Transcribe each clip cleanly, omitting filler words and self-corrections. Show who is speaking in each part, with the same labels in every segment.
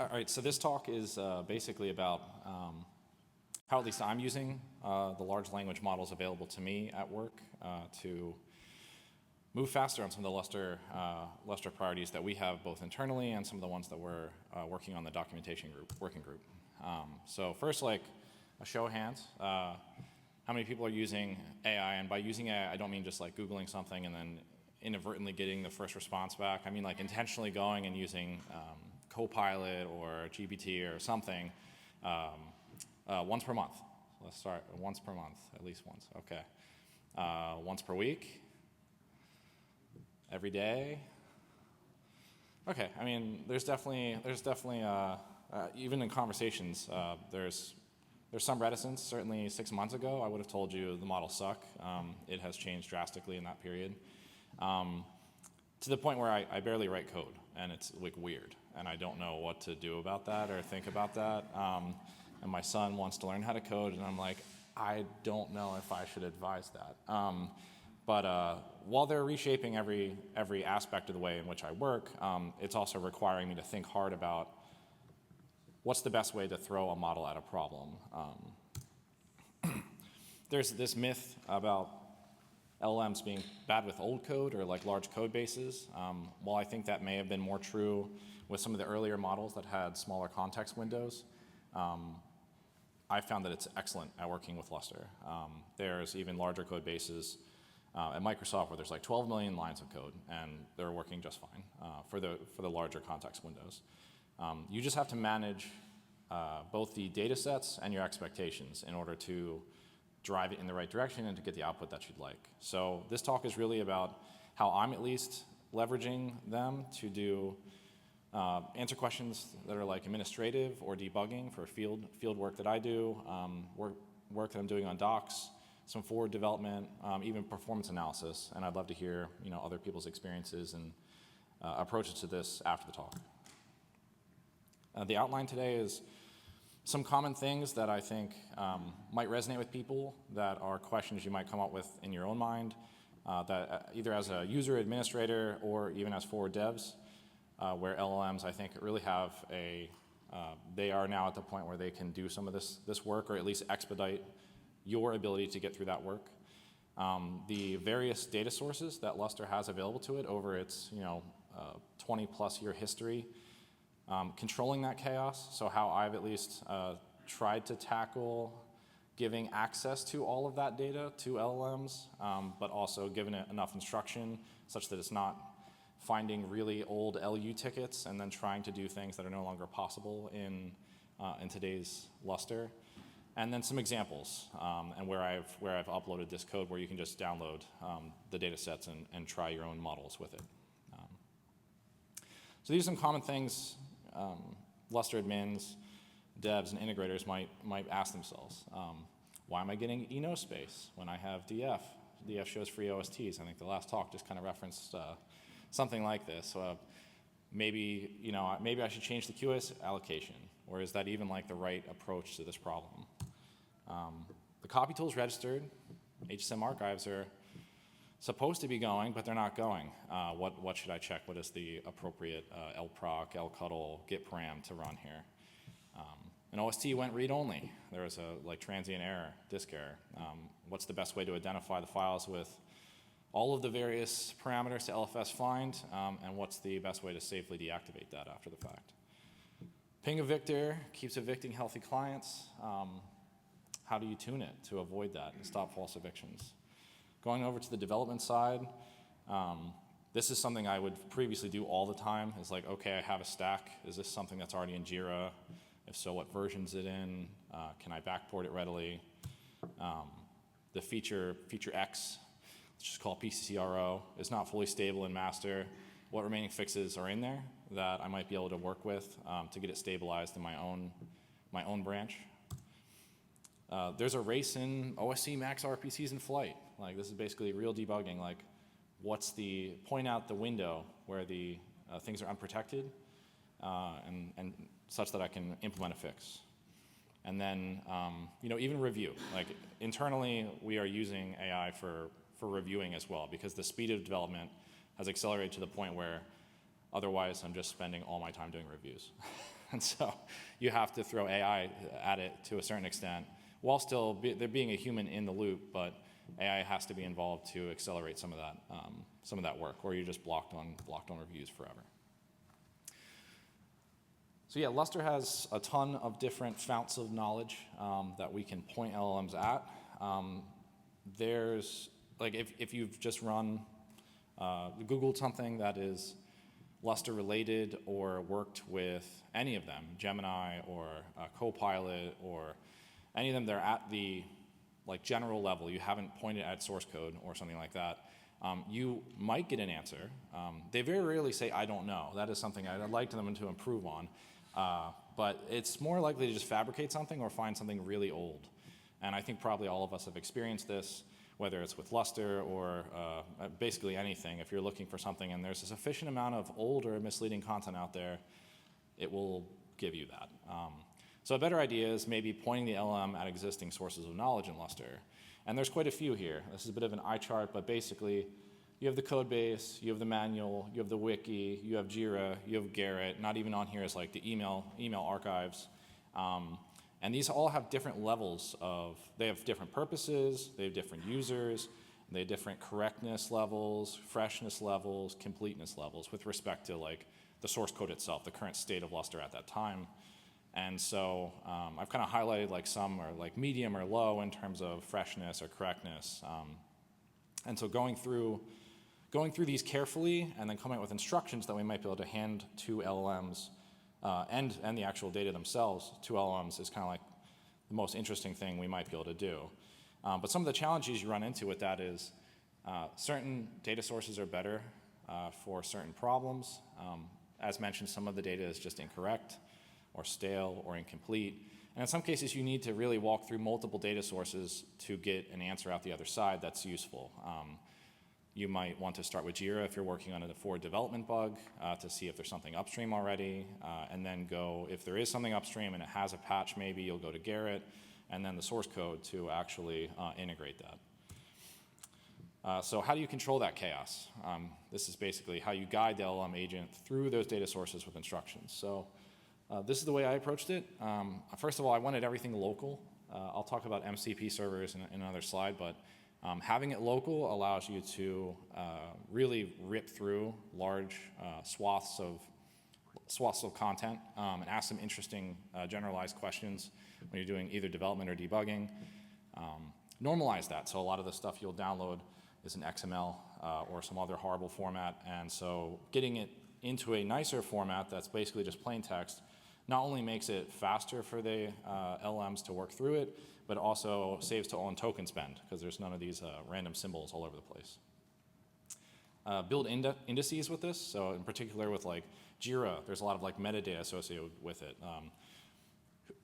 Speaker 1: All right, so this talk is basically about how at least I'm using the large language models available to me at work to move faster on some of the Lustre priorities that we have both internally and some of the ones that we're working on the documentation working group. So first, like a show of hands, how many people are using AI? And by using AI, I don't mean just like Googling something and then inadvertently getting the first response back. I mean like intentionally going and using Copilot or GPT or something once per month. Let's start once per month, at least once. Okay. Once per week. Every day. Okay. I mean, there's definitely even in conversations, there's some reticence. Certainly 6 months ago, I would have told you the models suck. It has changed drastically in that period. To the point where I barely write code, and it's like weird, and I don't know what to do about that or think about that. And my son wants to learn how to code, and I'm like, I don't know if I should advise that. But while they're reshaping every aspect of the way in which I work, it's also requiring me to think hard about what's the best way to throw a model at a problem. There's this myth about LLMs being bad with old code or like large code bases. While I think that may have been more true with some of the earlier models that had smaller context windows, I found that it's excellent at working with Lustre. There's even larger code bases at Microsoft where there's like 12 million lines of code, and they're working just fine for the larger context windows. You just have to manage both the data sets and your expectations in order to drive it in the right direction and to get the output that you'd like. So this talk is really about how I'm at least leveraging them to do answer questions that are like administrative or debugging for field work that I do, work that I'm doing on docs, some forward development, even performance analysis. And I'd love to hear other people's experiences and approaches to this after the talk. The outline today is some common things that I think might resonate with people, that are questions you might come up with in your own mind, that either as a user administrator or even as forward devs, where LLMs I think really have they are now at the point where they can do some of this work, or at least expedite your ability to get through that work. The various data sources that Lustre has available to it over its 20+ year history, controlling that chaos. So how I've at least tried to tackle giving access to all of that data to LLMs, but also giving it enough instruction such that it's not finding really old LU tickets and then trying to do things that are no longer possible in today's Lustre. And then some examples, and where I've uploaded this code where you can just download the data sets and try your own models with it. So these are some common things Lustre admins, devs, and integrators might ask themselves. Why am I getting Eno space when I have DF? DF shows free OSTs. I think the last talk just kind of referenced something like this. Maybe I should change the QoS allocation, or is that even like the right approach to this problem? The copy tool's registered. HSM archives are supposed to be going, but they're not going. What should I check? What is the appropriate lproc, lcutl, git param to run here? An OST went read-only. There was a transient error, disk error. What's the best way to identify the files with all of the various parameters to LFS find, and what's the best way to safely deactivate that after the fact? Ping evictor keeps evicting healthy clients. How do you tune it to avoid that and stop false evictions? Going over to the development side, this is something I would previously do all the time. It's like, okay, I have a stack. Is this something that's already in Jira? If so, what version is it in? Can I backport it readily? The feature X, which is called PCCRO, is not fully stable in master. What remaining fixes are in there that I might be able to work with to get it stabilized in my own branch? There's a race in OSC max RPCs in flight. Like this is basically real debugging. Like, point out the window where the things are unprotected, and such that I can implement a fix. And then even review. Like internally, we are using AI for reviewing as well, because the speed of development has accelerated to the point where otherwise I'm just spending all my time doing reviews. And so you have to throw AI at it to a certain extent, while still there being a human in the loop, but AI has to be involved to accelerate some of that work, or you're just blocked on reviews forever. So yeah, Lustre has a ton of different founts of knowledge that we can point LLMs at. There's, like, if you've just Googled something that is Lustre related or worked with any of them, Gemini or Copilot or any of them, they're at the general level. You haven't pointed at source code or something like that. You might get an answer. They very rarely say, I don't know. That is something I'd like them to improve on. But it's more likely to just fabricate something or find something really old. And I think probably all of us have experienced this, whether it's with Lustre or basically anything. If you're looking for something and there's a sufficient amount of old or misleading content out there, it will give you that. So a better idea is maybe pointing the LLM at existing sources of knowledge in Lustre. And there's quite a few here. This is a bit of an eye chart, but basically you have the code base, you have the manual, you have the wiki, you have Jira, you have Garrett. Not even on here is like the email archives. And these all have different levels they have different purposes, they have different users, they have different correctness levels, freshness levels, completeness levels with respect to the source code itself, the current state of Lustre at that time. And so I've kind of highlighted some are medium or low in terms of freshness or correctness. And so going through these carefully and then coming up with instructions that we might be able to hand to LLMs and the actual data themselves to LLMs is kind of the most interesting thing we might be able to do. But some of the challenges you run into with that is certain data sources are better for certain problems. As mentioned, some of the data is just incorrect or stale or incomplete. And in some cases, you need to really walk through multiple data sources to get an answer out the other side that's useful. You might want to start with Jira if you're working on a forward development bug to see if there's something upstream already, and then go, if there is something upstream and it has a patch maybe, you'll go to Garrett, and then the source code to actually integrate that. So how do you control that chaos? This is basically how you guide the LLM agent through those data sources with instructions. So this is the way I approached it. First of all, I wanted everything local. I'll talk about MCP servers in another slide, but having it local allows you to really rip through large swaths of content and ask some interesting generalized questions when you're doing either development or debugging. Normalize that, so a lot of the stuff you'll download is in XML or some other horrible format, and so getting it into a nicer format that's basically just plain text not only makes it faster for the LLMs to work through it, but also saves on token spend, because there's none of these random symbols all over the place. Build indices with this, so in particular with Jira, there's a lot of metadata associated with it.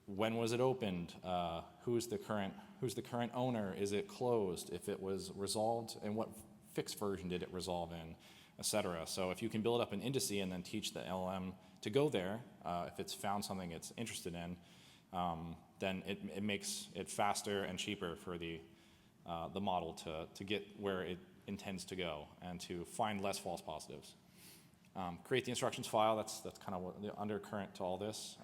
Speaker 1: When was it opened? Who's the current owner? Is it closed? If it was resolved, and what fixed version did it resolve in, etc. So if you can build up an indice and then teach the LLM to go there, if it's found something it's interested in, then it makes it faster and cheaper for the model to get where it intends to go and to find less false positives. Create the instructions file, that's kind of what the undercurrent to all this.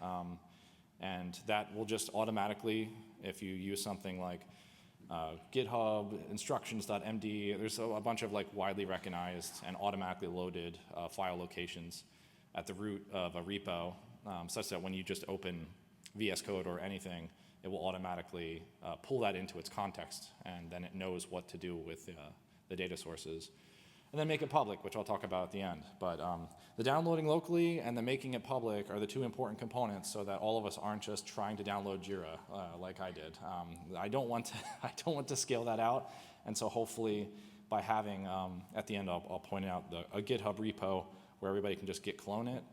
Speaker 1: And that will just automatically, if you use something like GitHub, instructions.md, there's a bunch of widely recognized and automatically loaded file locations at the root of a repo, such that when you just open VS Code or anything, it will automatically pull that into its context, and then it knows what to do with the data sources. And then make it public, which I'll talk about at the end. But the downloading locally and the making it public are the two important components, so that all of us aren't just trying to download Jira like I did. I don't want to scale that out, and so hopefully by having at the end I'll point out a GitHub repo where everybody can just git clone it,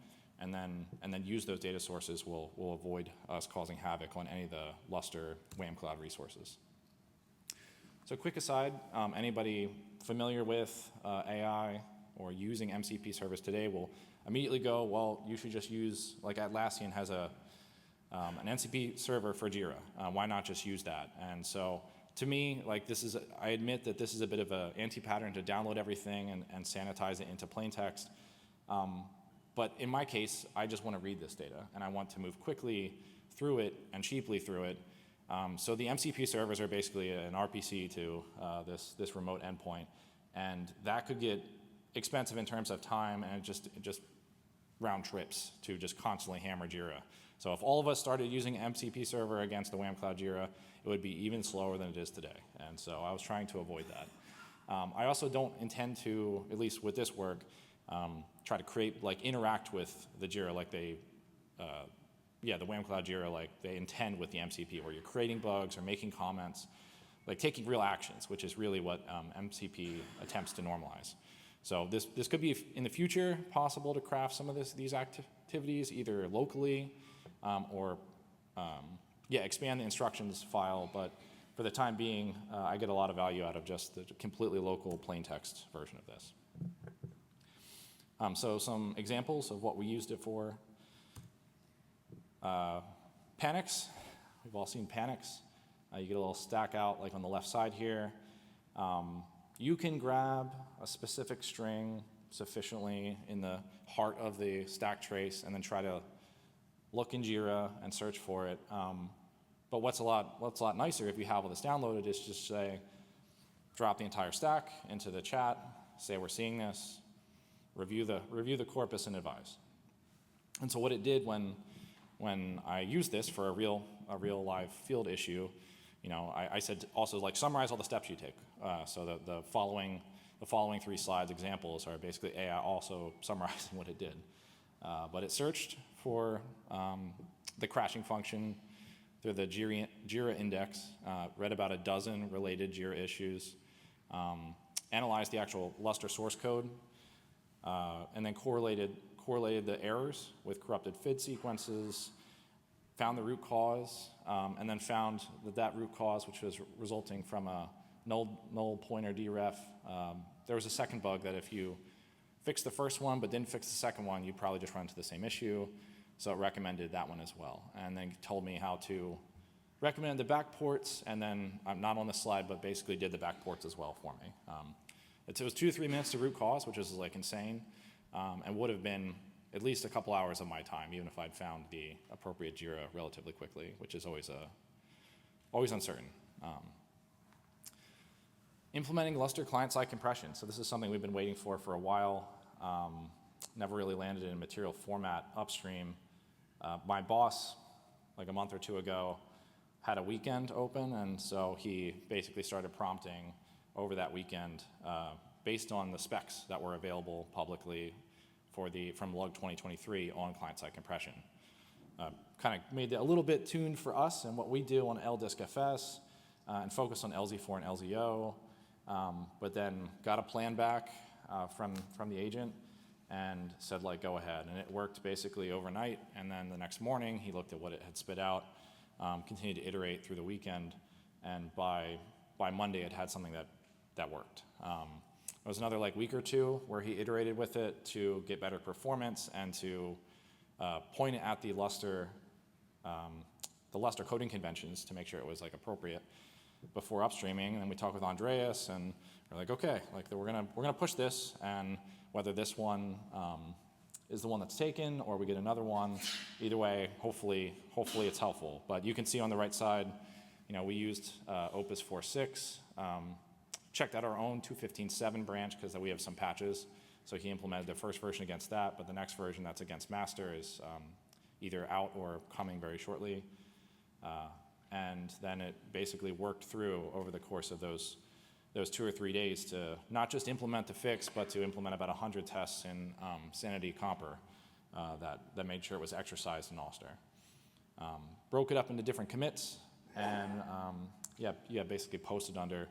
Speaker 1: and then use those data sources will avoid us causing havoc on any of the Lustre WAM Cloud resources. So quick aside, anybody familiar with AI or using MCP servers today will immediately go, well, you should just use, Atlassian has an MCP server for Jira. Why not just use that? And so to me, I admit that this is a bit of an anti-pattern to download everything and sanitize it into plain text. But in my case, I just want to read this data, and I want to move quickly through it and cheaply through it. So the MCP servers are basically an RPC to this remote endpoint, and that could get expensive in terms of time and just round trips to just constantly hammer Jira. So if all of us started using MCP server against the WAM Cloud Jira, it would be even slower than it is today. And so I was trying to avoid that. I also don't intend to, at least with this work, try to create, like, interact with the Jira like they, the WAM Cloud Jira like they intend with the MCP, where you're creating bugs or making comments, like taking real actions, which is really what MCP attempts to normalize. So this could be, in the future, possible to craft some of these activities either locally or expand the instructions file. But for the time being, I get a lot of value out of just the completely local plain text version of this. So some examples of what we used it for. Panics. We've all seen panics. You get a little stack out like on the left side here. You can grab a specific string sufficiently in the heart of the stack trace and then try to look in Jira and search for it. But what's a lot nicer if you have all this downloaded is just say, drop the entire stack into the chat, say we're seeing this, review the corpus and advise. And so what it did when I used this for a real live field issue, I said also, like, summarize all the steps you take. So the following 3 slides examples are basically AI also summarizing what it did. But it searched for the crashing function through the Jira index, read about a dozen related Jira issues, analyzed the actual Lustre source code, and then correlated the errors with corrupted FID sequences, found the root cause, and then found that root cause, which was resulting from a null pointer deref. There was a second bug that if you fixed the first one but didn't fix the second one, you'd probably just run into the same issue. So it recommended that one as well. And then told me how to recommend the backports, and then not on the slide, but basically did the backports as well for me. It was 2 to 3 minutes to root cause, which is like insane, and would have been at least a couple hours of my time, even if I'd found the appropriate Jira relatively quickly, which is always uncertain. Implementing Lustre client-side compression. So this is something we've been waiting for a while. Never really landed in a material format upstream. My boss, like a month or 2 ago, had a weekend open, and so he basically started prompting over that weekend based on the specs that were available publicly from LUG 2023 on client-side compression. Kind of made it a little bit tuned for us and what we do on LDiskFS, and focused on LZ4 and LZO, but then got a plan back from the agent and said, like, go ahead. And it worked basically overnight, and then the next morning he looked at what it had spit out, continued to iterate through the weekend, and by Monday it had something that worked. There was another week or 2 where he iterated with it to get better performance and to point it at the Lustre coding conventions to make sure it was appropriate before upstreaming. And then we talked with Andreas, and we're like, okay, we're gonna push this, and whether this one is the one that's taken or we get another one, either way, hopefully it's helpful. But you can see on the right side, we used Opus 4.6, checked out our own 2.15.7 branch because we have some patches. So he implemented the first version against that, but the next version that's against master is either out or coming very shortly. And then it basically worked through over the course of those 2 or 3 days to not just implement the fix, but to implement about 100 tests in Sanity Comper that made sure it was exercised in Lustre. Broke it up into different commits, and basically posted under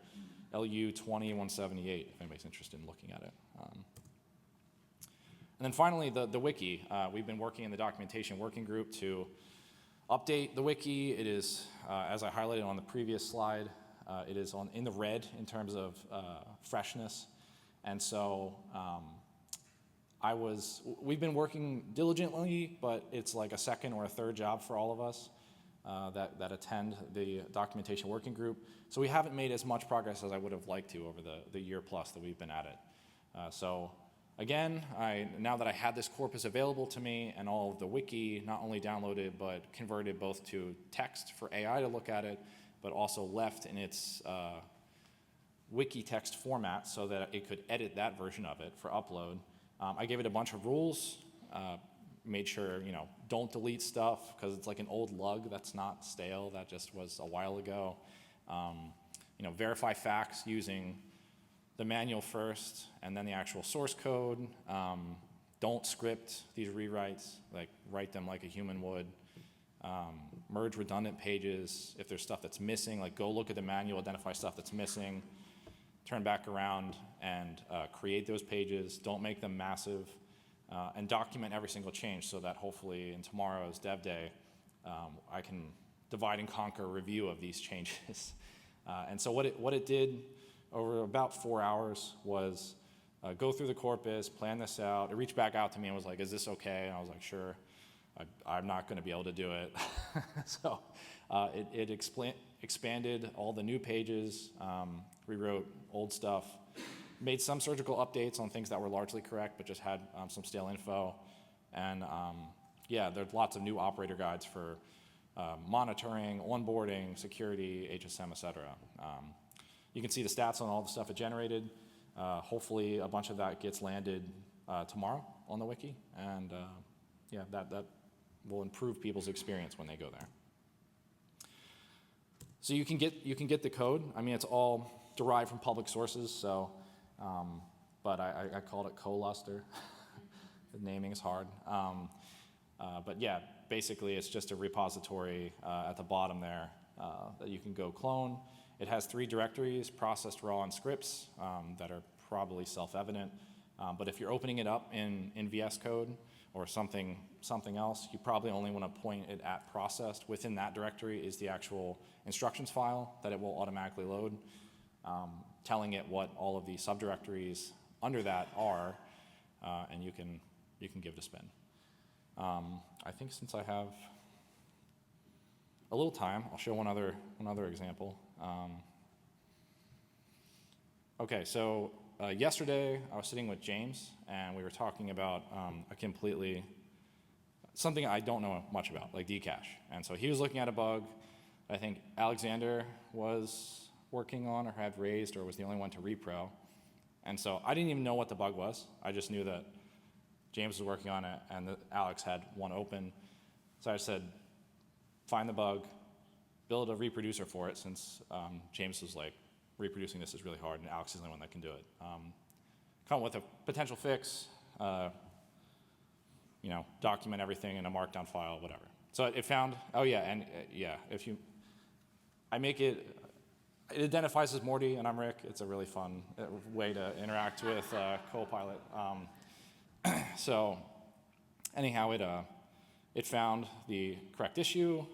Speaker 1: LU 20.178 if anybody's interested in looking at it. And then finally, the wiki. We've been working in the documentation working group to update the wiki. It is, as I highlighted on the previous slide, it is in the red in terms of freshness. And so we've been working diligently, but it's like a second or a third job for all of us that attend the documentation working group. So we haven't made as much progress as I would have liked to over the year plus that we've been at it. So Again, now that I had this corpus available to me and all of the wiki not only downloaded but converted both to text for AI to look at it, but also left in its wiki text format so that it could edit that version of it for upload. I gave it a bunch of rules, made sure, don't delete stuff because it's like an old LUG that's not stale, that just was a while ago. Verify facts using the manual first and then the actual source code. Don't script these rewrites, like write them like a human would. Merge redundant pages. If there's stuff that's missing, like go look at the manual, identify stuff that's missing, turn back around and create those pages. Don't make them massive, and document every single change so that hopefully in tomorrow's dev day, I can divide and conquer a review of these changes. And so what it did over about 4 hours was go through the corpus, plan this out. It reached back out to me and was like, is this okay? And I was like, sure. I'm not going to be able to do it. So it expanded all the new pages, rewrote old stuff, made some surgical updates on things that were largely correct but just had some stale info. And there's lots of new operator guides for monitoring, onboarding, security, HSM, et cetera. You can see the stats on all the stuff it generated. Hopefully a bunch of that gets landed tomorrow on the wiki, and that will improve people's experience when they go there. So you can get the code. I mean, it's all derived from public sources. So, but I called it Lustre. The naming is hard. But yeah, basically it's just a repository at the bottom there that you can go clone. It has 3 directories, processed, raw, and scripts that are probably self-evident. But if you're opening it up in VS Code or something else, you probably only want to point it at processed. Within that directory is the actual instructions file that it will automatically load, telling it what all of the subdirectories under that are, and you can give it a spin. I think since I have a little time, I'll show one other example. Okay, so yesterday I was sitting with James and we were talking about something I don't know much about, like Dcache. And so he was looking at a bug I think Alexander was working on or had raised or was the only one to repro. And so I didn't even know what the bug was. I just knew that James was working on it and that Alex had one open. So I said, find the bug, build a reproducer for it, since James was like, reproducing this is really hard and Alex is the only one that can do it. Come up with a potential fix, document everything in a markdown file, whatever. So it found, I make it identifies as Morty and I'm Rick. It's a really fun way to interact with Copilot. So anyhow, it found the correct issue.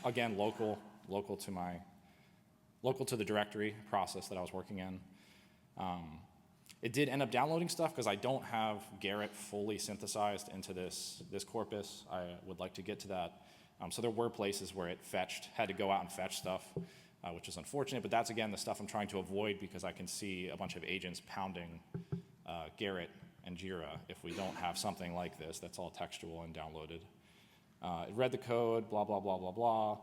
Speaker 1: Again, local to the directory process that I was working in. It did end up downloading stuff because I don't have Garrett fully synthesized into this corpus. I would like to get to that. So there were places where it had to go out and fetch stuff, which is unfortunate, but that's again the stuff I'm trying to avoid because I can see a bunch of agents pounding Garrett and Jira if we don't have something like this that's all textual and downloaded. It read the code, blah, blah, blah, blah, blah.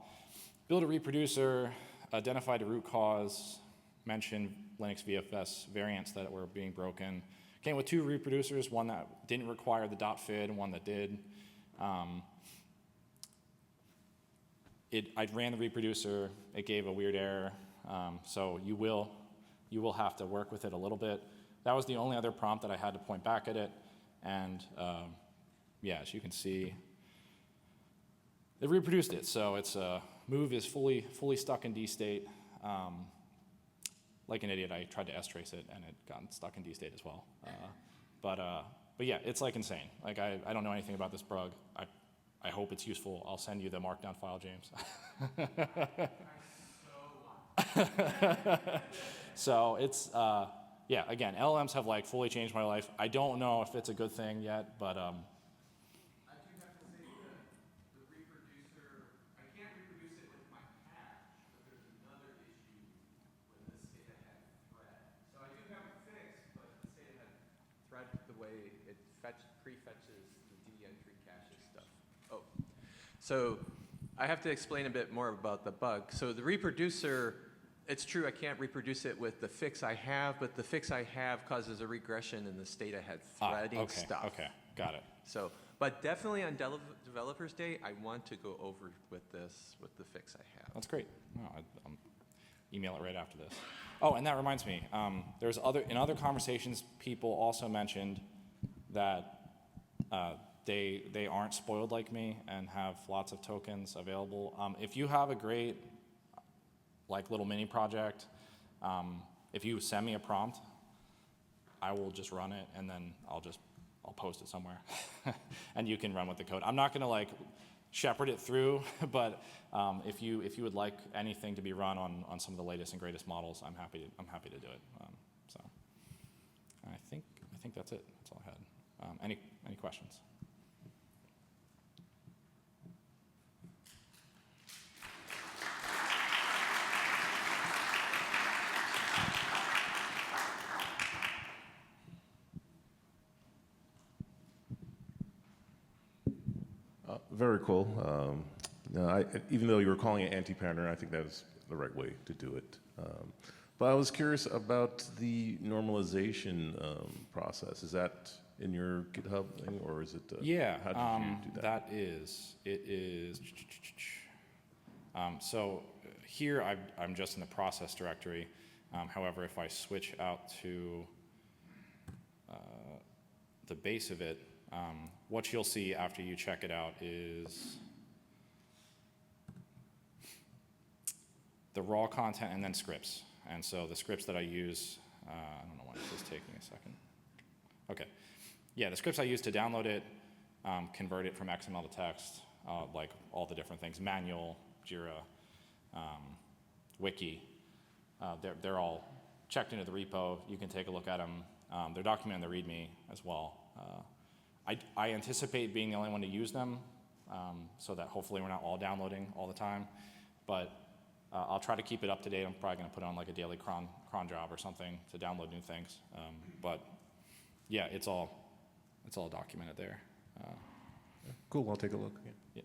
Speaker 1: Build a reproducer, identified a root cause, mentioned Linux VFS variants that were being broken. Came with 2 reproducers, one that didn't require the .fid and one that did. I ran the reproducer, it gave a weird error, so you will have to work with it a little bit. That was the only other prompt that I had to point back at it, and as you can see, it reproduced it. So its move is fully stuck in D state. Like an idiot, I tried to strace it, and it got stuck in D state as well. But yeah, it's like insane. Like I don't know anything about this bug. I hope it's useful. I'll send you the markdown file, James. So it's, again, LLMs have like fully changed my life. I don't know if it's a good thing yet, but
Speaker 2: I do have to say the reproducer, I can't reproduce it with my cache, but there's another issue with the state ahead thread. So I do have a fix, but the state ahead thread, the
Speaker 3: prefetches the D entry cache stuff. Oh, so I have to explain a bit more about the bug. So the reproducer, it's true I can't reproduce it with the fix I have, but the fix I have causes a regression in the state ahead threading stuff.
Speaker 1: Okay, got it.
Speaker 3: So, but definitely on Developers Day, I want to go over with this, with the fix I have.
Speaker 1: That's great. No, I'll email it right after this. Oh, and that reminds me, in other conversations, people also mentioned that they aren't spoiled like me and have lots of tokens available. If you have a great little mini project, if you send me a prompt, I will just run it and then I'll post it somewhere and you can run with the code. I'm not gonna shepherd it through, but if you would like anything to be run on some of the latest and greatest models, I'm happy to do it. So I think that's it. That's all I had. Any questions?
Speaker 4: Very cool. Even though you were calling it anti-pattern, I think that is the right way to do it. But I was curious about the normalization process. Is that in your GitHub thing, or is it?
Speaker 1: Yeah,
Speaker 4: how did you do that?
Speaker 1: It is. So here I'm just in the process directory. However, if I switch out to the base of it, what you'll see after you check it out is the raw content and then scripts. And so the scripts that I use, I don't know why this is taking a second. Okay. Yeah, the scripts I use to download it, convert it from XML to text, like all the different things, manual, Jira, wiki, they're all checked into the repo. You can take a look at them. They're documented in the README as well. I anticipate being the only one to use them, so that hopefully we're not all downloading all the time. But I'll try to keep it up to date. I'm probably going to put on a daily cron job or something to download new things. But yeah, it's all documented there.
Speaker 4: Cool. I'll take a look.
Speaker 1: Yeah.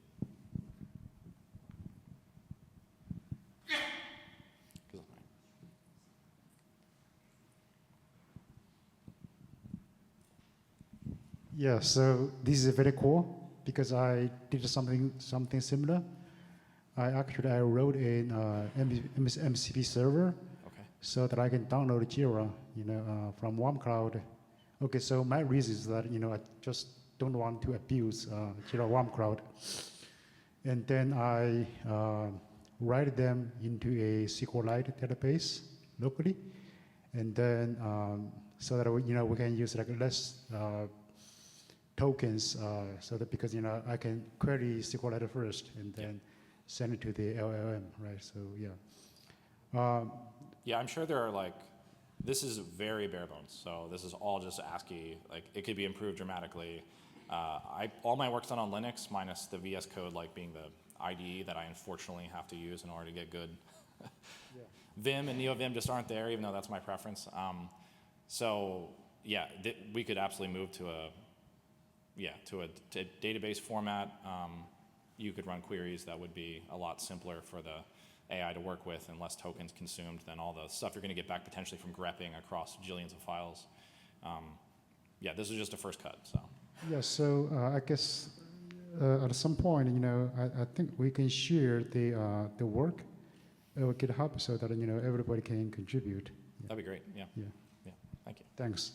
Speaker 5: Yeah, so this is very cool because I did something similar. I wrote an MCP server,
Speaker 1: Okay.
Speaker 5: so that I can download Jira, from warm cloud. Okay, so my reason is that I just don't want to abuse Jira warm cloud, and then I write them into a SQLite database locally, and then so that we can use less tokens, so that because I can query SQLite first and then send it to the LLM, right? So yeah.
Speaker 1: Yeah, I'm sure there are this is very bare bones. So this is all just ASCII. It could be improved dramatically. All my work's done on Linux, minus the VS Code being the IDE that I unfortunately have to use in order to get good.
Speaker 5: Yeah.
Speaker 1: Vim and NeoVim just aren't there, even though that's my preference. So yeah, we could absolutely move to a database format. You could run queries that would be a lot simpler for the AI to work with and less tokens consumed than all the stuff you're going to get back potentially from grepping across jillions of files. Yeah, this is just a first cut. So.
Speaker 5: Yeah. So I guess at some point, I think we can share the work with GitHub so that everybody can contribute. Yeah.
Speaker 1: That'd be great. Yeah.
Speaker 5: Yeah.
Speaker 1: Yeah. Thank you.
Speaker 5: Thanks.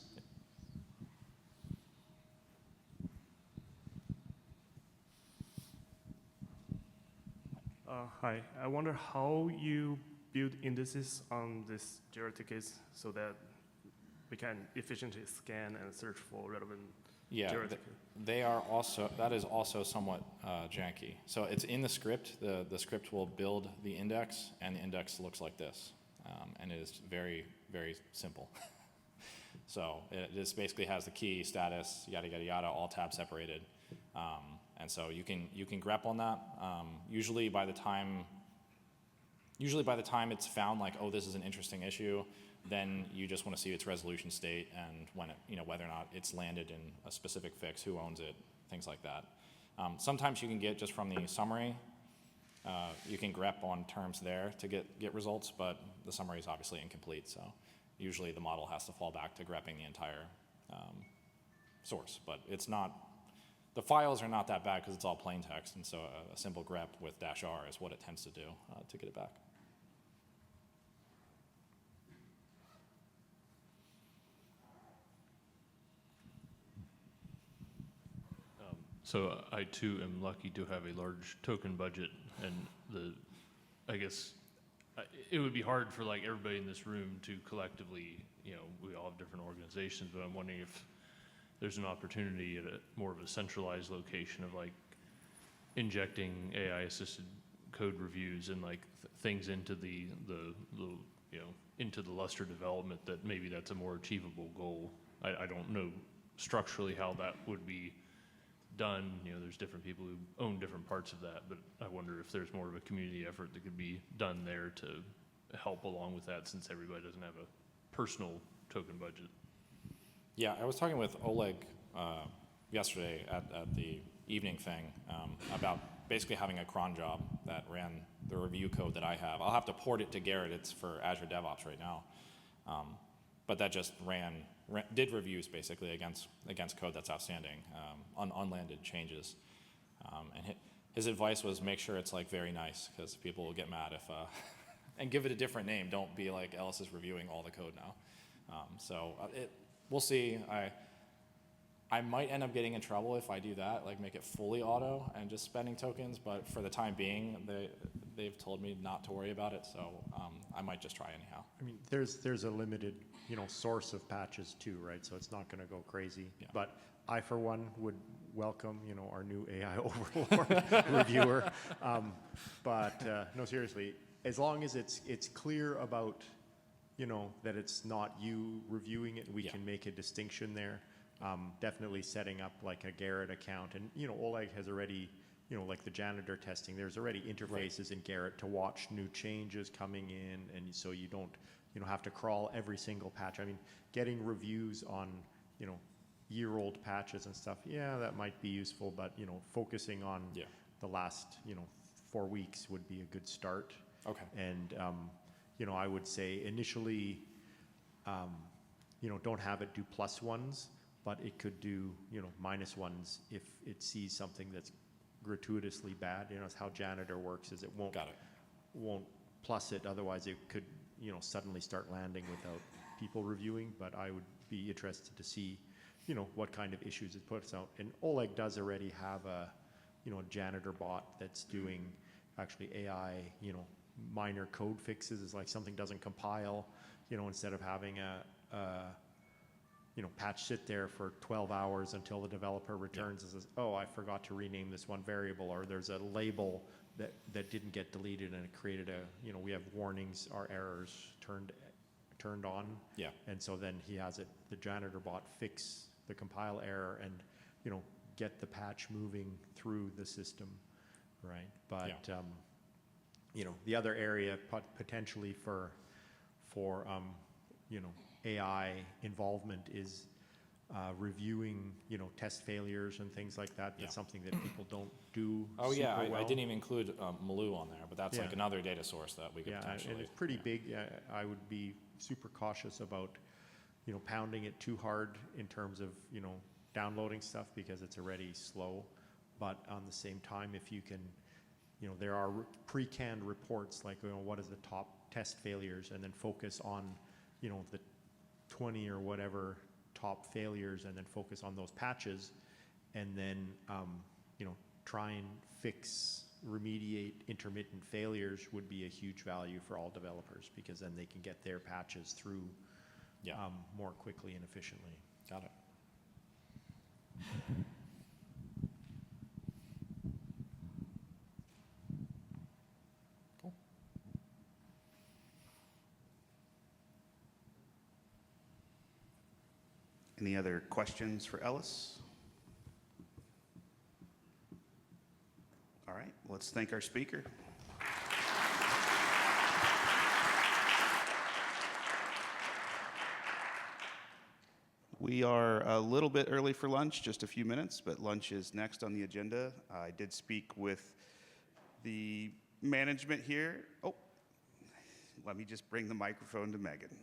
Speaker 6: Hi, I wonder how you build indices on this Jira tickets so that we can efficiently scan and search for relevant Jira tickets.
Speaker 1: That is also somewhat janky. So it's in the script. The script will build the index, and the index looks like this. And it is very, very simple. So it just basically has the key, status, yada, yada, yada, all tab separated. And so you can grep on that. Usually by the time it's found oh, this is an interesting issue, then you just want to see its resolution state and when it, whether or not it's landed in a specific fix, who owns it, things like that. Sometimes you can get just from the summary, you can grep on terms there to get results, but the summary is obviously incomplete, so usually the model has to fall back to grepping the entire source. But it's not, the files are not that bad because it's all plain text, and so a simple grep with -r is what it tends to do to get it back.
Speaker 7: So I too am lucky to have a large token budget, and I guess it would be hard for like everybody in this room to collectively, we all have different organizations, but I'm wondering if there's an opportunity at more of a centralized location of like injecting AI-assisted code reviews and like things into the into the Lustre development, that maybe that's a more achievable goal. I don't know structurally how that would be done. There's different people who own different parts of that, but I wonder if there's more of a community effort that could be done there to help along with that, since everybody doesn't have a personal token budget.
Speaker 1: Yeah, I was talking with Oleg yesterday at the evening thing about basically having a cron job that ran the review code that I have. I'll have to port it to Garrett. It's for Azure DevOps right now. But that just did reviews basically against code that's outstanding, unlanded changes. And his advice was make sure it's like very nice, because people will get mad if, and give it a different name. Don't be like Ellis is reviewing all the code now. We'll see. I might end up getting in trouble if I do that, like make it fully auto and just spending tokens, but for the time being, they've told me not to worry about it, so I might just try anyhow.
Speaker 8: I mean, there's a limited, source of patches too, right? So it's not going to go crazy.
Speaker 1: Yeah.
Speaker 8: But I, for one, would welcome, our new AI overlord reviewer. No, seriously, as long as it's clear about, that it's not you reviewing it, we can make a distinction there. Definitely setting up like a Garrett account, and Oleg has already, like the janitor testing, there's already interfaces in Garrett to watch new changes coming in, and so you don't have to crawl every single patch. I mean, getting reviews on year-old patches and stuff, yeah, that might be useful, but focusing on the last 4 weeks would be a good start.
Speaker 1: Okay.
Speaker 8: And I would say initially, don't have it do +1s, but it could do, -1s if it sees something that's gratuitously bad. It's how janitor works, is it won't plus it, otherwise it could, suddenly start landing without people reviewing. But I would be interested to see, what kind of issues it puts out. And Oleg does already have a, janitor bot that's doing actually AI, minor code fixes. Is like something doesn't compile, instead of having a patch sit there for 12 hours until the developer returns and says, oh, I forgot to rename this one variable, or there's a label that didn't get deleted and it created a, we have warnings, our errors turned on.
Speaker 1: Yeah.
Speaker 8: And so then he has the janitor bot fix the compile error and, get the patch moving through the system, right? But, the other area potentially for AI involvement is reviewing, test failures and things like that. That's something that people don't do.
Speaker 1: Oh yeah,
Speaker 8: super well.
Speaker 1: I didn't even include Maloo on there, but that's like another data source that we could potentially.
Speaker 8: And it's pretty big. I would be super cautious about, pounding it too hard in terms of, downloading stuff, because it's already slow. But on the same time, if you can, there are pre-canned reports like, what is the top test failures, and then focus on, the 20 or whatever top failures, and then focus on those patches, and then try and remediate intermittent failures would be a huge value for all developers, because then they can get their patches through more quickly and efficiently.
Speaker 1: Got it. Cool.
Speaker 9: Any other questions for Ellis? All right, let's thank our speaker. We are a little bit early for lunch, just a few minutes, but lunch is next on the agenda. I did speak with the management here. Oh, let me just bring the microphone to Megan.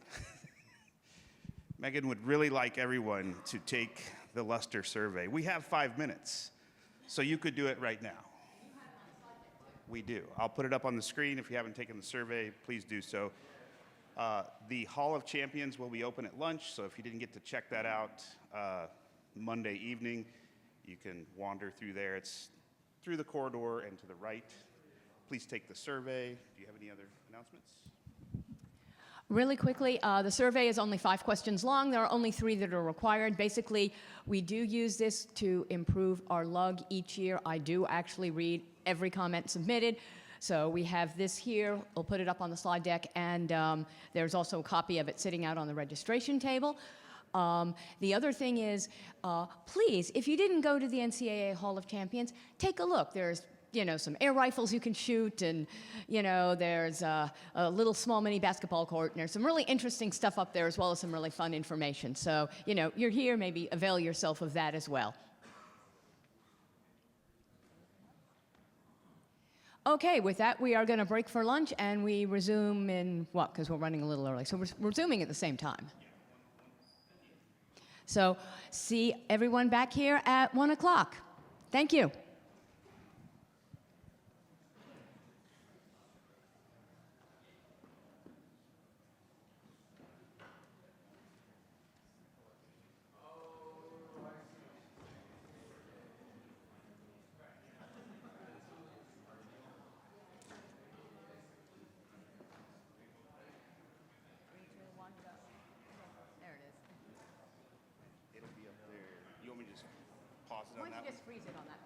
Speaker 9: Megan would really like everyone to take the Lustre survey. We have 5 minutes, so you could do it right now. We do. I'll put it up on the screen. If you haven't taken the survey, please do so. The Hall of Champions will be open at lunch, so if you didn't get to check that out Monday evening, you can wander through there. It's through the corridor and to the right. Please take the survey. Do you have any other announcements?
Speaker 10: Really quickly, the survey is only 5 questions long. There are only 3 that are required. Basically, we do use this to improve our LUG each year. I do actually read every comment submitted. So we have this here. We'll put it up on the slide deck, and there's also a copy of it sitting out on the registration table. The other thing is, please, if you didn't go to the NCAA Hall of Champions, take a look. There's some air rifles you can shoot, and, there's a little small mini basketball court, and there's some really interesting stuff up there, as well as some really fun information. So, you're here, maybe avail yourself of that as well. Okay, with that, we are going to break for lunch, and we resume in what? Because we're running a little early. So we're resuming at the same time. So see everyone back here at 1 o'clock. Thank you.
Speaker 9: It'll be up there. You want me to just pause it
Speaker 10: Why
Speaker 9: on
Speaker 10: don't
Speaker 9: that
Speaker 10: you
Speaker 9: one?
Speaker 10: just freeze it on that